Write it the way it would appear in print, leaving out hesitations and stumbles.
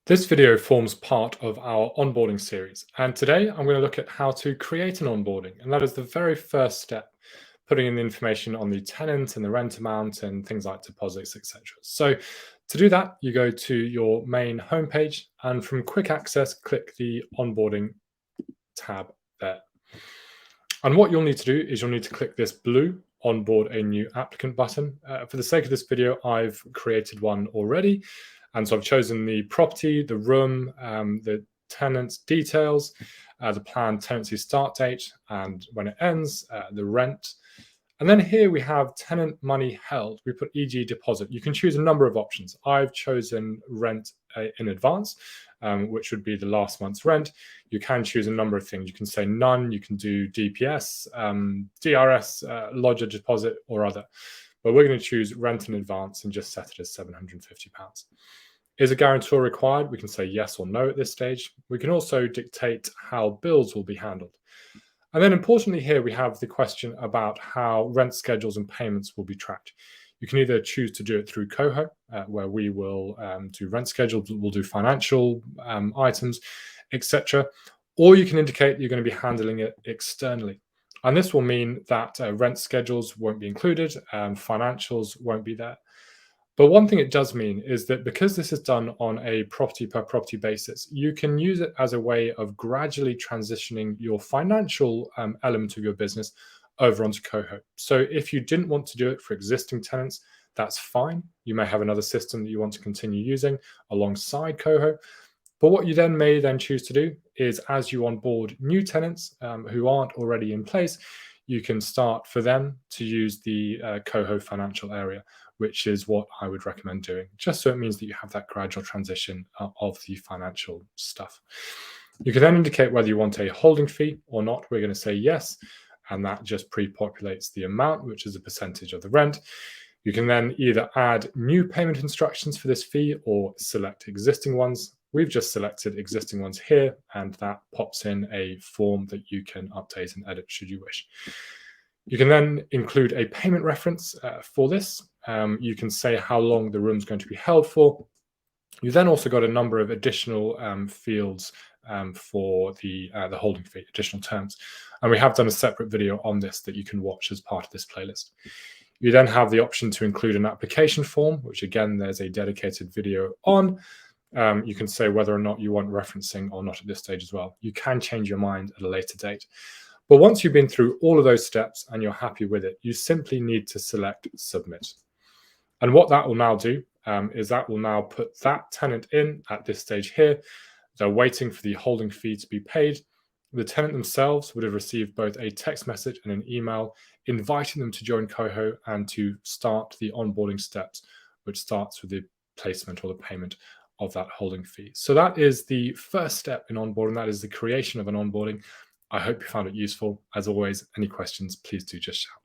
This video forms part of our onboarding series, and today I'm going to look at how to create an onboarding, and that is the very first step, putting in the information on the tenant and the rent amount and things like deposits, etc. So to do that, you go to your main homepage, and from quick access, click the onboarding tab there. And what you'll need to do is you'll need to click this blue onboard a new applicant button. For the sake of this video, I've created one already. And so I've chosen the property, the room, the tenant's details, the planned tenancy start date, and when it ends, the rent. And then here we have tenant money held. We put e.g. deposit. You can choose a number of options. I've chosen rent in advance, which would be the last month's rent. You can choose a number of things. You can say none, you can do DPS, DRS, lodger deposit, or other. But we're going to choose rent in advance and just set it as £750. Is a guarantor required? We can say yes or no at this stage. We can also dictate how bills will be handled. And then importantly here, we have the question about how rent schedules and payments will be tracked. You can either choose to do it through COHO, where we will do rent schedules, we'll do financial items, etc. Or you can indicate you're going to be handling it externally. And this will mean that rent schedules won't be included, financials won't be there. But one thing it does mean is that because this is done on a property per property basis, you can use it as a way of gradually transitioning your financial element of your business over onto COHO. So if you didn't want to do it for existing tenants, that's fine. You may have another system that you want to continue using alongside COHO. But what you may choose to do is, as you onboard new tenants who aren't already in place, you can start for them to use the COHO financial area, which is what I would recommend doing, just so it means that you have that gradual transition of the financial stuff. You can then indicate whether you want a holding fee or not. We're going to say yes, and that just pre-populates the amount, which is a percentage of the rent. You can then either add new payment instructions for this fee or select existing ones. We've just selected existing ones here, and that pops in a form that you can update and edit should you wish. You can then include a payment reference for this. You can say how long the room's going to be held for. You then also got a number of additional fields for the holding fee, additional terms. And we have done a separate video on this that you can watch as part of this playlist. You then have the option to include an application form, which again, there's a dedicated video on. You can say whether or not you want referencing or not at this stage as well. You can change your mind at a later date. But once you've been through all of those steps and you're happy with it, you simply need to select submit. And what that will now do is that will now put that tenant in at this stage here. They're waiting for the holding fee to be paid. The tenant themselves would have received both a text message and an email inviting them to join COHO and to start the onboarding steps, which starts with the placement or the payment of that holding fee. So that is the first step in onboarding. That is the creation of an onboarding. I hope you found it useful. As always, any questions, please do just shout.